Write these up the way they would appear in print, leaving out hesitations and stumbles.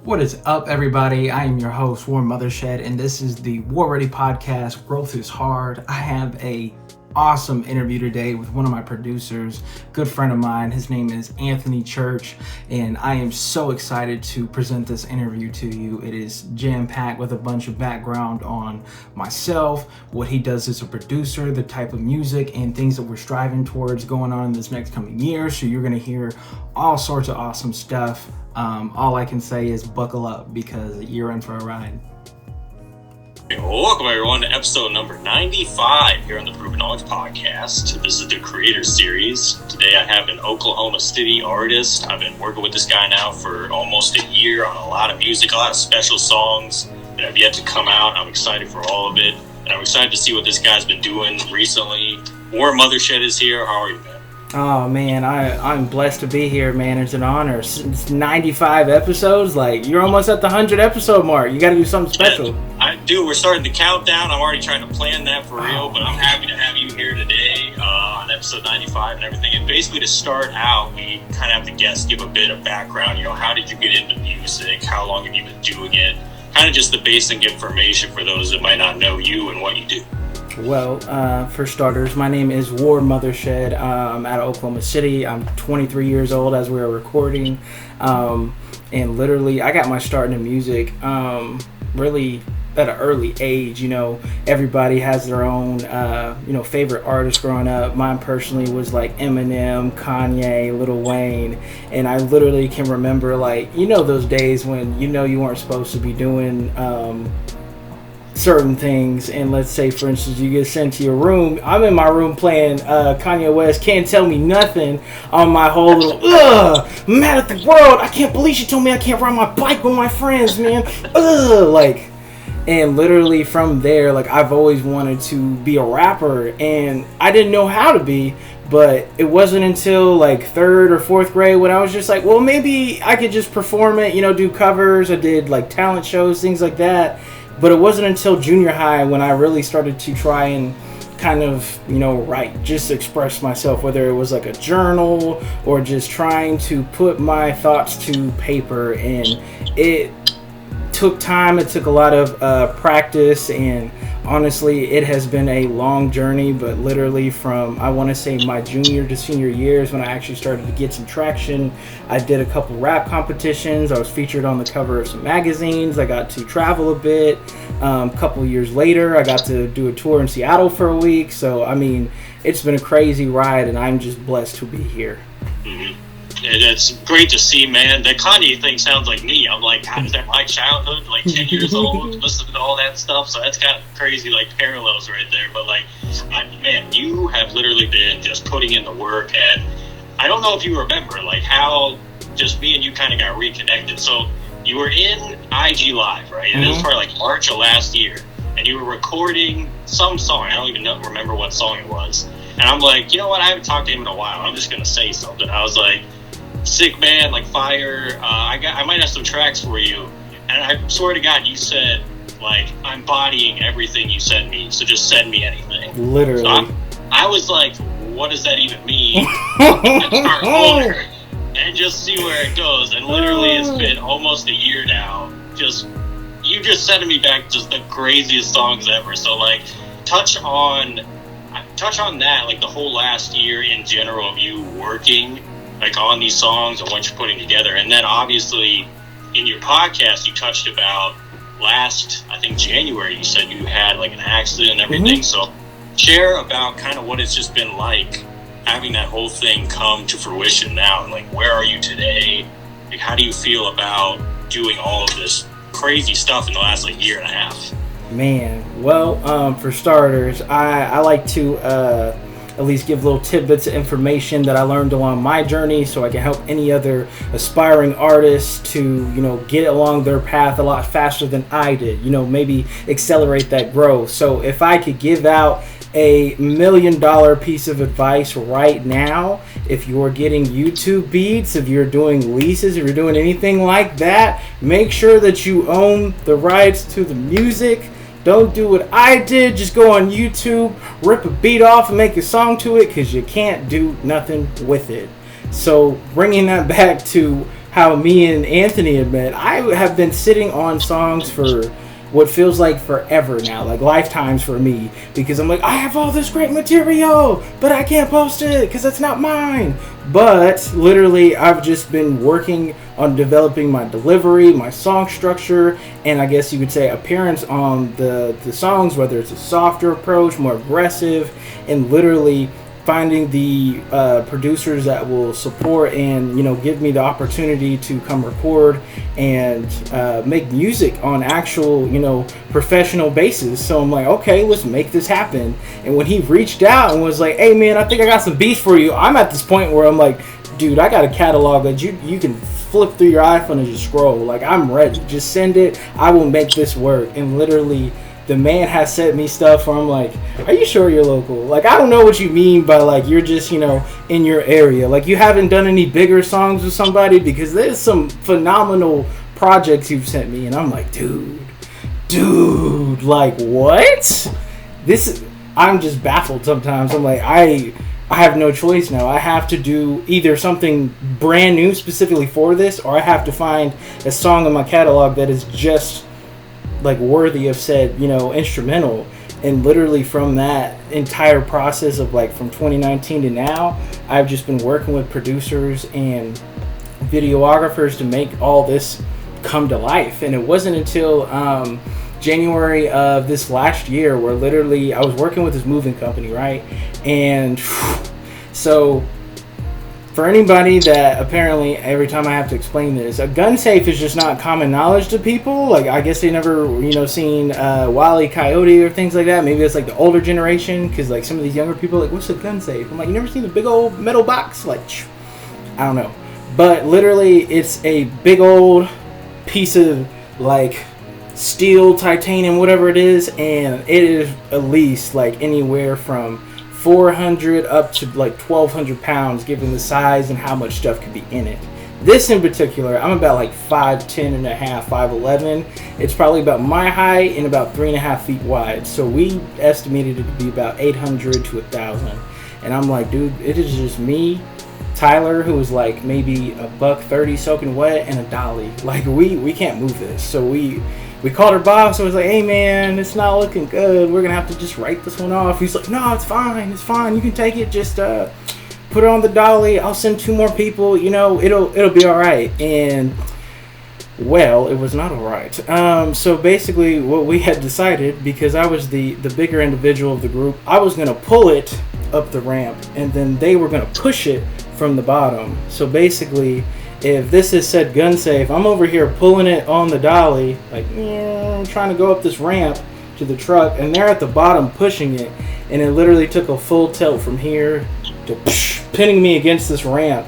What is up, everybody? I am your host, War Mothershed, and this is the War Ready Podcast. Growth is hard. I have a awesome interview today with one of my producers, good friend of mine. His name is Anthony Church, and I am so excited to present this interview to you. It is jam-packed with a bunch of background on myself, what he does as a producer, the type of music, and things that we're striving towards going on in this next coming year. So you're going to hear all sorts of awesome stuff. All I can say is buckle up because you're in for a ride. Welcome everyone to episode number 95 here on the Proven Knowledge Podcast. This is the Creator Series. Today I have an Oklahoma City artist. I've been working with this guy now for almost a year on a lot of music, a lot of special songs that have yet to come out. I'm excited for all of it, and I'm excited to see what this guy's been doing recently. War Mothershed is here. How are you, man? Oh man, I'm blessed to be here, man. It's an honor. It's 95 episodes. Like, you're almost at the 100 episode mark. You got to do something special. We're starting the countdown. I'm already trying to plan that for real, but I'm happy to have you here today on episode 95 and everything. And basically, to start out, we kind of have the guests give a bit of background. You know, how did you get into music? How long have you been doing it? Kind of just the basic information for those that might not know you and what you do. Well, for starters, my name is War Mothershed. I'm out of Oklahoma City. I'm 23 years old as we were recording. And literally, I got my start in music really at an early age. You know, everybody has their own, favorite artists growing up. Mine personally was like Eminem, Kanye, Lil Wayne. And I literally can remember, like, those days when you weren't supposed to be doing certain things, and let's say for instance you get sent to your room. I'm in my room playing Kanye West Can't Tell Me Nothing on my whole little mad at the world, I can't believe she told me I can't ride my bike with my friends, man. And literally from there, like, I've always wanted to be a rapper, and I didn't know how to be. But it wasn't until like third or fourth grade when I was just like, well, maybe I could just perform it, do covers. I did like talent shows, things like that. But it wasn't until junior high when I really started to try and kind of, write, just express myself, whether it was like a journal or just trying to put my thoughts to paper. And it took time. It took a lot of practice, and honestly, it has been a long journey. But literally from, I want to say, my junior to senior years when I actually started to get some traction. I did a couple rap competitions. I was featured on the cover of some magazines. I got to travel a bit. A couple years later, I got to do a tour in Seattle for a week. So, I mean, it's been a crazy ride, and I'm just blessed to be here. Mm-hmm. It's great to see, man. The Kanye thing sounds like me. I'm like, God, is that my childhood? Like 10 years old, listening to all that stuff. So that's kind of crazy, like parallels right there. But like, man, you have literally been just putting in the work. And I don't know if you remember, like, how just me and you kind of got reconnected. So you were in IG Live, right? And it was probably like March of last year. And you were recording some song. I don't even remember what song it was. And I'm like, you know what? I haven't talked to him in a while. I'm just going to say something. I was like, sick, man, like fire. I might have some tracks for you. And I swear to God, you said, like, I'm bodying everything you send me, so just send me anything. Literally. So I was like, what does that even mean? And start over and just see where it goes. And literally, it's been almost a year now. You just sending me back just the craziest songs ever. So, like, touch on that, like, the whole last year in general of you working, like, on these songs and what you're putting together. And then obviously in your podcast you touched about last, I think January, you said you had like an accident and everything. So share about kind of what it's just been like having that whole thing come to fruition now, and like, where are you today? Like, how do you feel about doing all of this crazy stuff in the last like year and a half? Man, well, for starters, I like to at least give little tidbits of information that I learned along my journey, so I can help any other aspiring artists to, get along their path a lot faster than I did, maybe accelerate that growth. So if I could give out a $1 million piece of advice right now, if you're getting YouTube beats, if you're doing leases, if you're doing anything like that, make sure that you own the rights to the music. Don't do what I did. Just go on YouTube, rip a beat off, and make a song to it, because you can't do nothing with it. So bringing that back to how me and Anthony have met. I have been sitting on songs for what feels like forever now, like lifetimes for me, because I'm like, I have all this great material, but I can't post it because it's not mine. But literally, I've just been working on developing my delivery, my song structure, and I guess you could say appearance on the songs, whether it's a softer approach, more aggressive, and literally finding the producers that will support and, you know, give me the opportunity to come record and make music on actual, you know, professional basis. So I'm like, okay, let's make this happen. And when he reached out and was like, hey man, I think I got some beats for you, I'm at this point where I'm like, dude, I got a catalog that you can flip through your iPhone and just scroll. Like, I'm ready, just send it, I will make this work. And literally the man has sent me stuff where I'm like, are you sure you're local? Like, I don't know what you mean by, like, you're just, you know, in your area. Like, you haven't done any bigger songs with somebody? Because there's some phenomenal projects you've sent me. And I'm like, dude, like, what? I'm just baffled sometimes. I'm like, I have no choice now. I have to do either something brand new specifically for this, or I have to find a song in my catalog that is just like worthy of said, you know, instrumental. And literally from that entire process of like from 2019 to now, I've just been working with producers and videographers to make all this come to life. And it wasn't until January of this last year where literally I was working with this moving company, right? And so for anybody that apparently every time I have to explain this, a gun safe is just not common knowledge to people. Like, I guess they never, you know, seen Wile E. Coyote or things like that. Maybe it's like the older generation, because like some of these younger people are like, what's a gun safe? I'm like, you never seen the big old metal box? Like, I don't know. But literally, it's a big old piece of like steel, titanium, whatever it is, and it is at least like anywhere from 400 up to like 1,200 pounds, given the size and how much stuff could be in it. This in particular, I'm about like 5'10 and a half, 5'11. It's probably about my height and about 3.5 feet wide. So we estimated it to be about 800 to 1,000. And I'm like, dude, it is just me, Tyler, who was like maybe $130 soaking wet, and a dolly. Like, we can't move this. So we called our boss and was like, hey man, it's not looking good. We're gonna have to just write this one off. He's like, no, it's fine. You can take it. Just put it on the dolly. I'll send 2 more people. You know, it'll be all right. And well, it was not all right. So basically, what we had decided, because I was the bigger individual of the group, I was gonna pull it up the ramp, and then they were gonna push it from the bottom. So basically, if this is said gun safe, I'm over here pulling it on the dolly, like, trying to go up this ramp to the truck, and they're at the bottom pushing it, and it literally took a full tilt from here to pinning me against this ramp.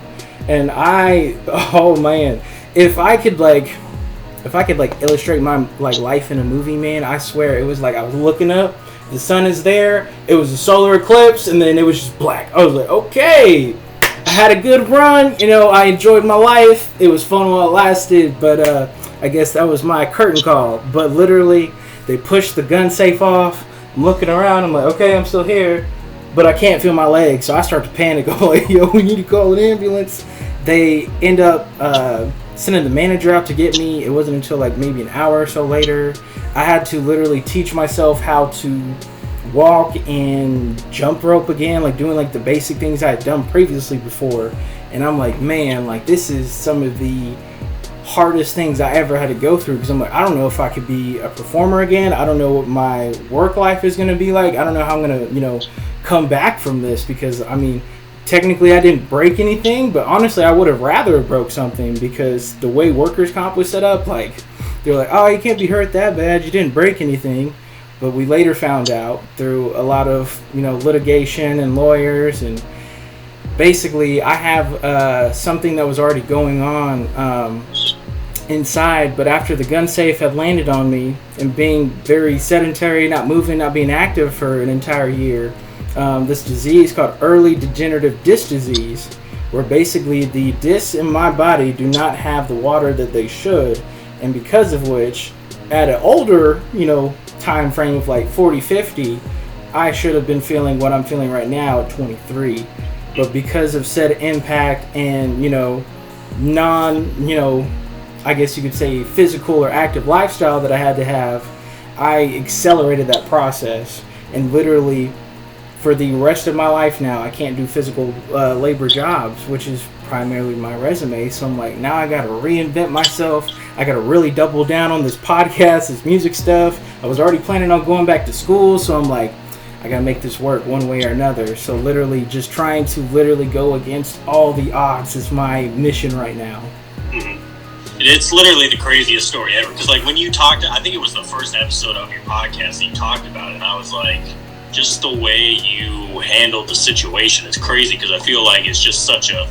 And oh man, if I could illustrate my like life in a movie, man, I swear it was like I was looking up, the sun is there, it was a solar eclipse, and then it was just black. I was like, okay, I had a good run, you know, I enjoyed my life, it was fun while it lasted, but I guess that was my curtain call. But literally, they pushed the gun safe off, I'm looking around, I'm like, okay, I'm still here, but I can't feel my legs, so I start to panic. I'm like, yo, we need to call an ambulance. They end up sending the manager out to get me. It wasn't until like maybe an hour or so later. I had to literally teach myself how to walk and jump rope again, like doing like the basic things I had done previously before. And I'm like, man, like this is some of the hardest things I ever had to go through, because I'm like, I don't know if I could be a performer again. I don't know what my work life is going to be like. I don't know how I'm going to, you know, come back from this, because I mean, technically I didn't break anything, but honestly I would have rather broke something, because the way workers' comp was set up, like they're like, oh, you can't be hurt that bad, you didn't break anything. But we later found out through a lot of, you know, litigation and lawyers, and basically I have something that was already going on inside. But after the gun safe had landed on me, and being very sedentary, not moving, not being active for an entire year, this disease called early degenerative disc disease, where basically the discs in my body do not have the water that they should, and because of which, at an older, you know, time frame of like 40, 50, I should have been feeling what I'm feeling right now at 23. But because of said impact and, you know, I guess you could say physical or active lifestyle that I had to have, I accelerated that process. And literally, for the rest of my life now, I can't do physical labor jobs, which is primarily my resume. So I'm like, now I got to reinvent myself. I got to really double down on this podcast, this music stuff. I was already planning on going back to school, so I'm like, I got to make this work one way or another. So literally just trying to literally go against all the odds is my mission right now. Mm-hmm. It's literally the craziest story ever. Because like when you talked, I think it was the first episode of your podcast that you talked about it, and I was like, just the way you handled the situation is crazy, because I feel like it's just such a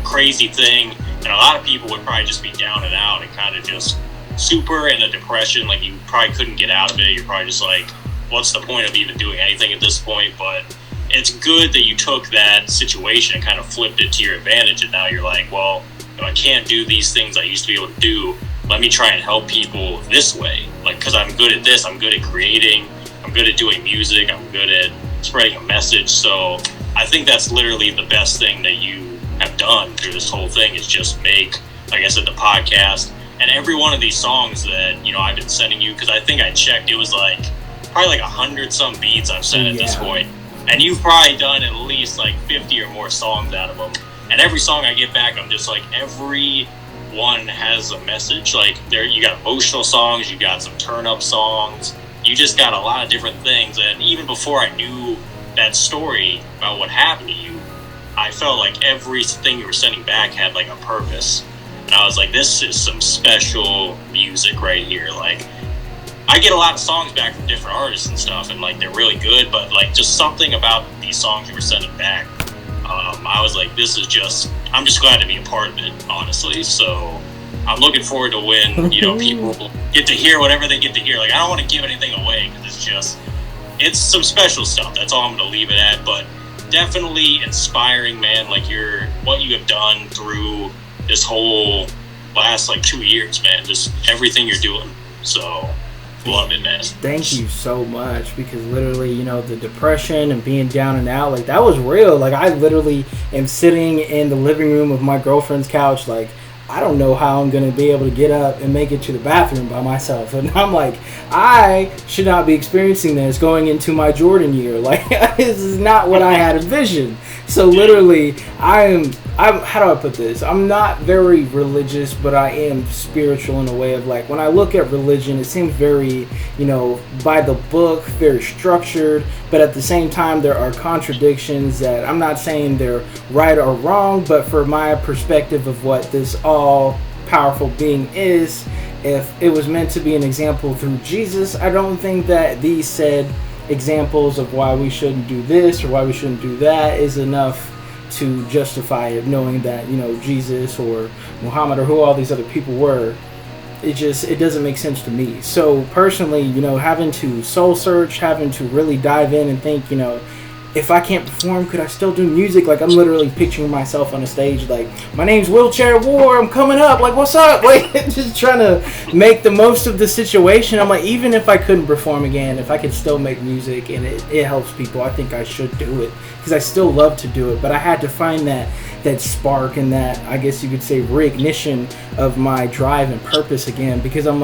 crazy thing, and a lot of people would probably just be down and out and kind of just super in a depression. Like, you probably couldn't get out of it. You're probably just like, what's the point of even doing anything at this point? But it's good that you took that situation and kind of flipped it to your advantage, and now you're like, well, if I can't do these things I used to be able to do, let me try and help people this way. Like, because I'm good at this, I'm good at creating, I'm good at doing music, I'm good at spreading a message. So I think that's literally the best thing that you have done through this whole thing, is just make, like I said, the podcast. And every one of these songs that, I've been sending you, because I think I checked, it was probably 100 some beats I've sent at this point. And you've probably done at least 50 or more songs out of them. And every song I get back, I'm just like, every one has a message. You got emotional songs, you got some turn up songs, you just got a lot of different things. And even before I knew that story about what happened to you, I felt like everything you were sending back had a purpose. And I was like, this is some special music right here. I get a lot of songs back from different artists and stuff, and they're really good, but just something about these songs you were sending back, I was like, I'm just glad to be a part of it, honestly. So I'm looking forward to when, people get to hear whatever they get to hear. I don't want to give anything away, because it's some special stuff. That's all I'm going to leave it at. But definitely inspiring, man. What you have done through this whole last 2 years, man. Just everything you're doing. So love it, man. Thank you so much, because literally, the depression and being down and out, that was real. I literally am sitting in the living room of my girlfriend's couch, I don't know how I'm going to be able to get up and make it to the bathroom by myself. And I'm like, I should not be experiencing this going into my Jordan year. This is not what I had envisioned. So literally, I'm how do I put this? I'm not very religious, but I am spiritual in a way of when I look at religion, it seems very, by the book, very structured, but at the same time, there are contradictions that I'm not saying they're right or wrong, but for my perspective of what this all-powerful being is, if it was meant to be an example through Jesus, I don't think that these said examples of why we shouldn't do this or why we shouldn't do that is enough to justify it, knowing that Jesus or Muhammad or who all these other people were. It doesn't make sense to me. So personally, having to soul search, having to really dive in and think, if I can't perform, could I still do music? I'm literally picturing myself on a stage, my name's Wheelchair War, I'm coming up, what's up? Just trying to make the most of the situation. I'm even if I couldn't perform again, if I could still make music and it helps people, I think I should do it, because I still love to do it. But I had to find that spark and that, I guess you could say, reignition of my drive and purpose again, because I'm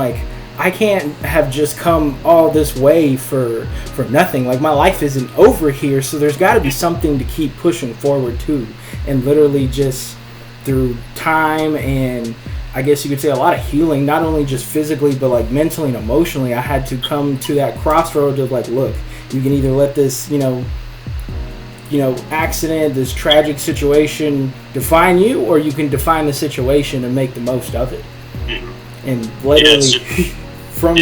I can't have just come all this way for nothing. My life isn't over here, so there's got to be something to keep pushing forward to. And literally just through time and I guess you could say a lot of healing, not only just physically, but mentally and emotionally, I had to come to that crossroads of look, you can either let this, accident, this tragic situation define you, or you can define the situation and make the most of it. And literally, from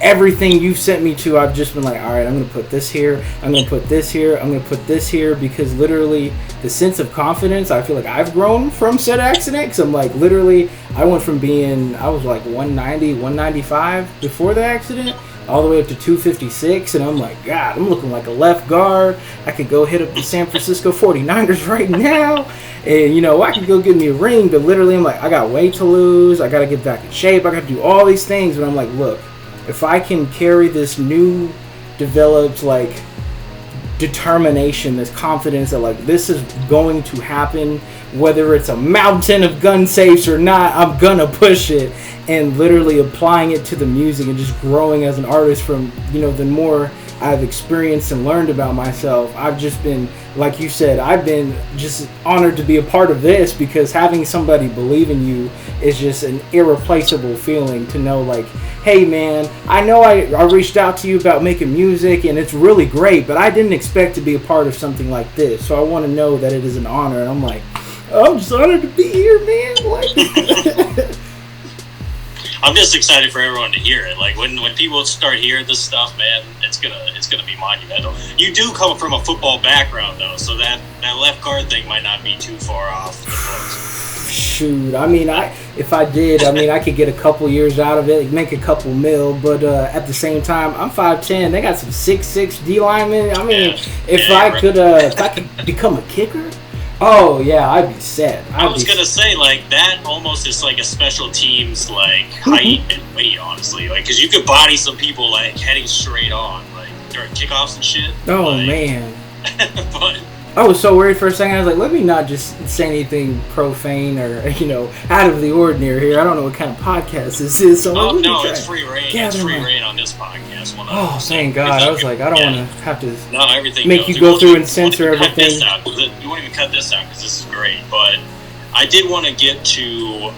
everything you've sent me to, I've just been all right, I'm going to put this here, I'm going to put this here, I'm going to put this here, because literally the sense of confidence, I feel I've grown from said accident, because I'm literally, I went from I was 190, 195 before the accident, all the way up to 256, and I'm God, I'm looking like a left guard. I could go hit up the San Francisco 49ers right now, and I could go get me a ring, but literally I'm I got weight to lose, I got to get back in shape, I got to do all these things, but I'm look, if I can carry this new developed determination, this confidence that like this is going to happen, whether it's a mountain of gun safes or not. I'm gonna push it, and literally applying it to the music and just growing as an artist from, you know, the more I've experienced and learned about myself. I've just been, like you said, I've been just honored to be a part of this, because having somebody believe in you is just an irreplaceable feeling to know like, hey man, I know I reached out to you about making music and it's really great, but I didn't expect to be a part of something like this. So I want to know that it is an honor. And I'm like, oh, I'm just honored to be here, man. Like, I'm just excited for everyone to hear it. Like when people start hearing this stuff, man, it's gonna be monumental. You do come from a football background though, so that left guard thing might not be too far off the books. Shoot, I mean, if I did, I mean, I could get a couple years out of it, make a couple mil, but at the same time, I'm 5'10". They got some 6'6" D linemen. I mean, if I could become a kicker. Oh yeah, I'd be set. I was gonna say like that almost is like a special team's like height and weight, honestly, like because you could body some people like heading straight on like during kickoffs and shit. Oh like, man. But I was so worried for a second. I was like, let me not just say anything profane or, you know, out of the ordinary here. I don't know what kind of podcast this is. So oh no, it's free reign. It's free reign on this podcast. Oh, thank God! I was like, I don't want to have to make you go go through and censor everything. You won't even cut this out because this is great. But I did want to get to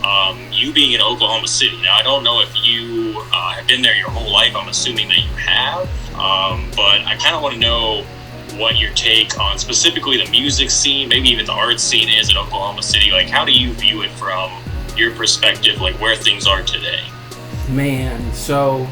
you being in Oklahoma City. Now I don't know if you have been there your whole life. I'm assuming that you have. But I kind of want to know what your take on specifically the music scene, maybe even the art scene is in Oklahoma City. Like, how do you view it from your perspective, like where things are today? Man, so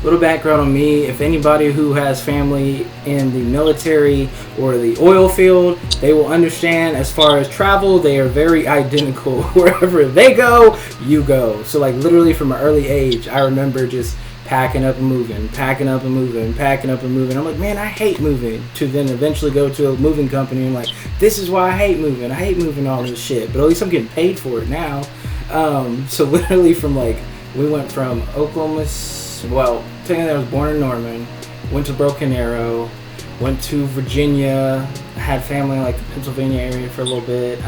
little background on me. If anybody who has family in the military or the oil field, they will understand as far as travel, they are very identical. Wherever they go, you go. So like literally from an early age, I remember just packing up and moving, packing up and moving, packing up and moving. I'm like, man, I hate moving. To then eventually go to a moving company and like, this is why I hate moving. I hate moving all this shit. But at least I'm getting paid for it now. So literally from like, we went from Oklahoma, well, technically I was born in Norman, went to Broken Arrow, went to Virginia, had family in like the Pennsylvania area for a little bit,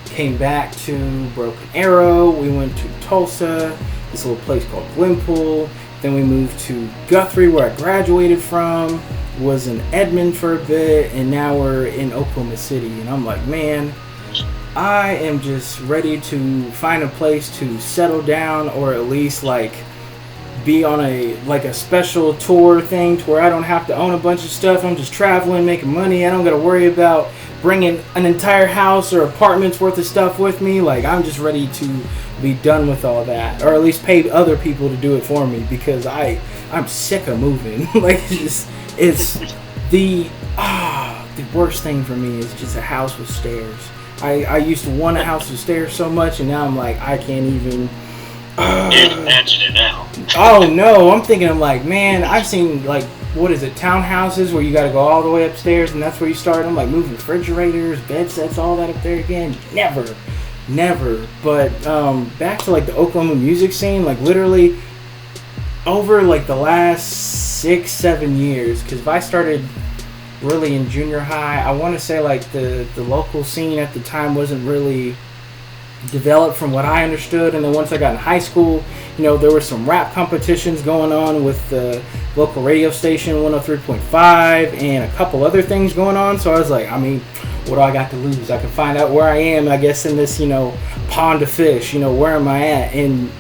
came back to Broken Arrow, we went to Tulsa, this little place called Glenpool. Then we moved to Guthrie, where I graduated from, was in Edmond for a bit, and now we're in Oklahoma City. And I'm like, man, I am just ready to find a place to settle down, or at least like be on a special tour thing to where I don't have to own a bunch of stuff. I'm just traveling, making money. I don't got to worry about bringing an entire house or apartment's worth of stuff with me. Like, I'm just ready to be done with all that, or at least pay other people to do it for me, because I'm sick of moving. Like, it's the worst thing for me is just a house with stairs. I used to want a house with stairs so much, and now I'm like, I can't even imagine it now. Oh no, I'm like, man, I've seen like, what is it, townhouses where you got to go all the way upstairs and that's where you start. I'm like, moving refrigerators, bed sets, all that up there again. Never. But back to like the Oklahoma music scene, like literally over like the last 6-7 years, because if I started really in junior high, I want to say like the local scene at the time wasn't really developed from what I understood. And then once I got in high school, you know, there were some rap competitions going on with the local radio station 103.5 and a couple other things going on. So I was like, I mean, what do I got to lose? I can find out where I am, I guess, in this, you know, pond of fish. You know, where am I at? And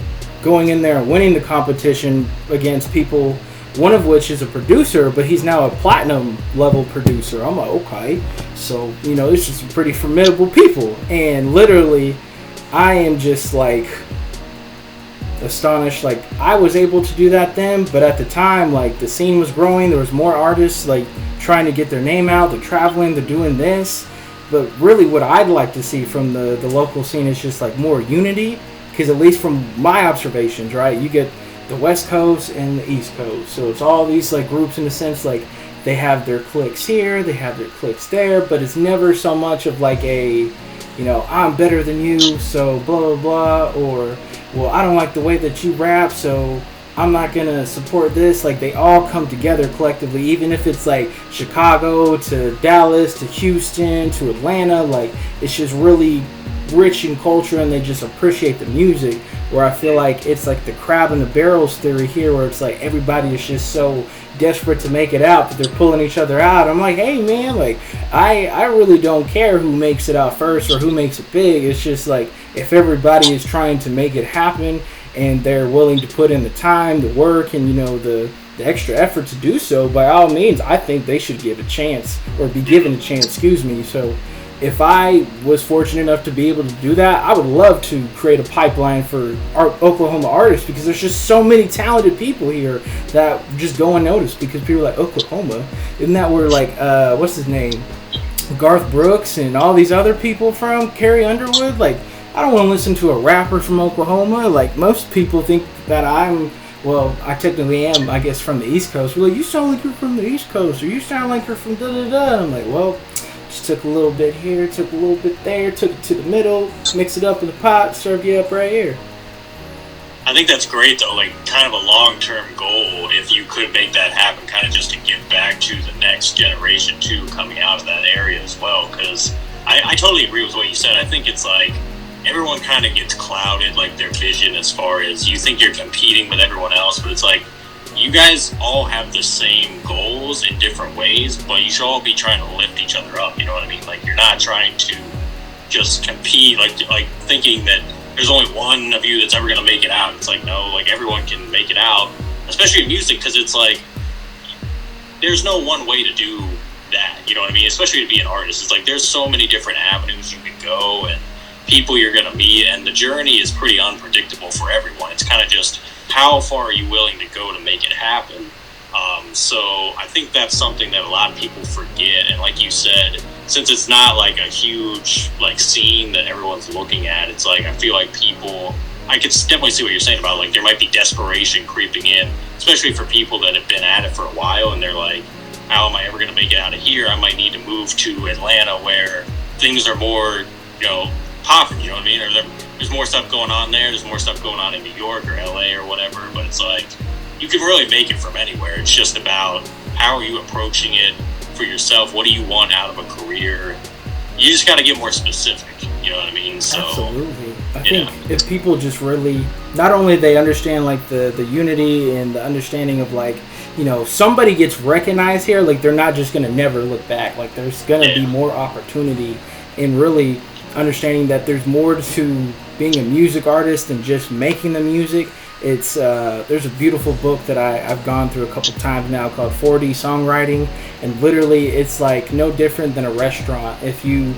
going in there and winning the competition against people, one of which is a producer, but he's now a platinum level producer. I'm like, okay. So, you know, this is some pretty formidable people. And literally, I am just like astonished. Like, I was able to do that then, but at the time, like, the scene was growing. There was more artists like trying to get their name out. They're traveling, they're doing this. But really what I'd like to see from the local scene is just like more unity, because at least from my observations, right, you get the West Coast and the East Coast. So it's all these like groups in a sense, like they have their cliques here, they have their cliques there, but it's never so much of like a, you know, I'm better than you, so blah, blah, blah, or, well, I don't like the way that you rap, so I'm not gonna support this. Like, they all come together collectively, even if it's like Chicago to Dallas to Houston to Atlanta. Like, it's just really rich in culture, and they just appreciate the music. Where I feel like it's like the crab in the barrels theory here, where it's like everybody is just so desperate to make it out that they're pulling each other out. I'm like, hey man, like I really don't care who makes it out first or who makes it big. It's just like, if everybody is trying to make it happen and they're willing to put in the time, the work, and the extra effort to do so, by all means, I think they should give a chance, or be given a chance, excuse me. So if I was fortunate enough to be able to do that, I would love to create a pipeline for Oklahoma artists, because there's just so many talented people here that just go unnoticed, because people are like, Oklahoma? Isn't that where, like, what's his name? Garth Brooks and all these other people from? Carrie Underwood? Like, I don't want to listen to a rapper from Oklahoma. Like, most people think that well, I technically am, I guess, from the East Coast. We're like, you sound like you're from the East Coast, or you sound like you're from da-da-da. I'm like, well, just took a little bit here, took a little bit there, took it to the middle, mix it up in the pot, serve you up right here. I think that's great, though, like, kind of a long-term goal, if you could make that happen, kind of just to give back to the next generation, too, coming out of that area as well, because I totally agree with what you said. I think it's like, everyone kind of gets clouded, like, their vision, as far as you think you're competing with everyone else, but it's like, you guys all have the same goals in different ways, but you should all be trying to lift each other up, you know what I mean? Like, you're not trying to just compete, like thinking that there's only one of you that's ever going to make it out. It's like, no, like, everyone can make it out, especially in music, because it's like, there's no one way to do that, you know what I mean? Especially to be an artist. It's like, there's so many different avenues you can go, and people you're going to meet, and the journey is pretty unpredictable for everyone. It's kind of just, how far are you willing to go to make it happen? So I think that's something that a lot of people forget. And like you said, since it's not like a huge like scene that everyone's looking at, it's like, I feel like people, I could definitely see what you're saying about, like, there might be desperation creeping in, especially for people that have been at it for a while, and they're like, how am I ever going to make it out of here? I might need to move to Atlanta, where things are more, popping, you know what I mean? Or there's more stuff going on there. There's more stuff going on in New York or LA or whatever. But it's like, you can really make it from anywhere. It's just about, how are you approaching it for yourself? What do you want out of a career? You just got to get more specific. You know what I mean? So, absolutely. I think if people just really, not only they understand like the unity and the understanding of, like, somebody gets recognized here, like, they're not just going to never look back. Like, there's going to be more opportunity, and really understanding that there's more to being a music artist than just making the music. It's there's a beautiful book that I've gone through a couple times now called 4D Songwriting, and literally it's like no different than a restaurant. If you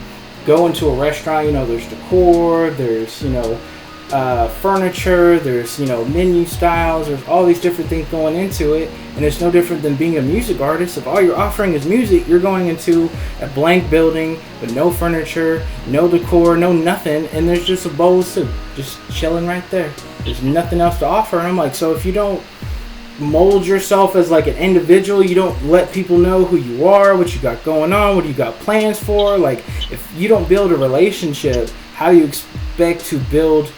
go into a restaurant, there's decor, there's furniture, there's menu styles, there's all these different things going into it, and it's no different than being a music artist. If all you're offering is music, you're going into a blank building with no furniture, no decor, no nothing, and there's just a bowl of soup just chilling right there. There's nothing else to offer. And I'm like, so if you don't mold yourself as like an individual, you don't let people know who you are, what you got going on, what you got plans for, like, if you don't build a relationship, how do you expect to build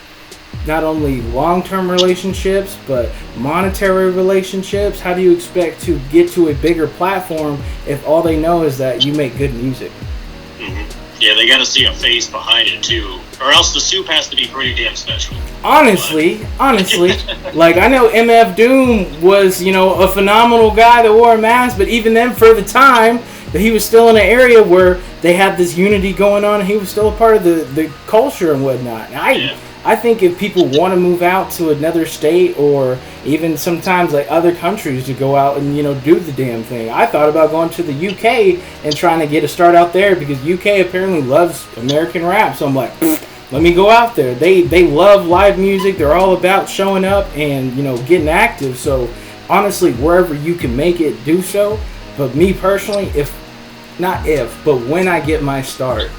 not only long-term relationships, but monetary relationships? How do you expect to get to a bigger platform if all they know is that you make good music? Mm-hmm. Yeah, they got to see a face behind it too, or else the soup has to be pretty damn special. Honestly, like, I know MF Doom was, a phenomenal guy that wore a mask, but even then, for the time that he was still in an area where they had this unity going on, and he was still a part of the culture and whatnot. And I think if people want to move out to another state, or even sometimes like other countries, to go out and do the damn thing. I thought about going to the UK and trying to get a start out there, because UK apparently loves American rap. So I'm like, let me go out there. They love live music. They're all about showing up and getting active. So honestly, wherever you can make it, do so. But me personally, but when I get my start,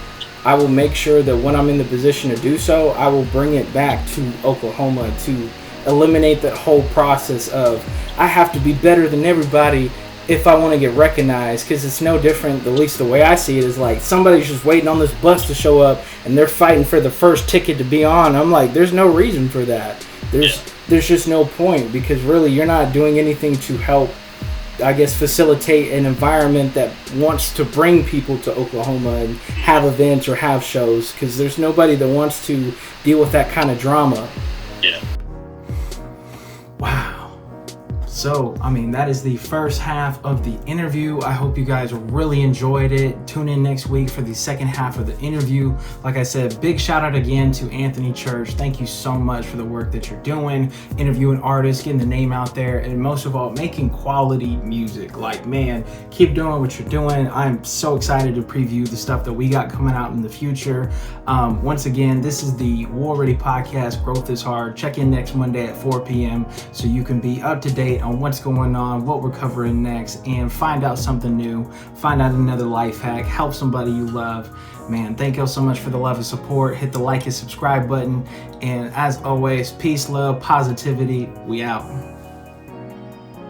I will make sure that when I'm in the position to do so, I will bring it back to Oklahoma to eliminate that whole process of, I have to be better than everybody if I want to get recognized, because it's no different, at least the way I see it, is like somebody's just waiting on this bus to show up and they're fighting for the first ticket to be on. I'm like, there's no reason for that. there's just no point, because really you're not doing anything to help, I guess, facilitate an environment that wants to bring people to Oklahoma and have events or have shows, because there's nobody that wants to deal with that kind of drama. Yeah. Wow. So, I mean, that is the first half of the interview. I hope you guys really enjoyed it. Tune in next week for the second half of the interview. Like I said, big shout out again to Anthony Church. Thank you so much for the work that you're doing, interviewing artists, getting the name out there, and most of all, making quality music. Like, man, keep doing what you're doing. I'm so excited to preview the stuff that we got coming out in the future. Once again, this is the War Ready Podcast, Growth is Hard. Check in next Monday at 4 p.m. so you can be up to date on what's going on, what we're covering next, and find out something new, find out another life hack, help somebody you love. Man, thank you all so much for the love and support. Hit the like and subscribe button. And as always, peace, love, positivity. We out.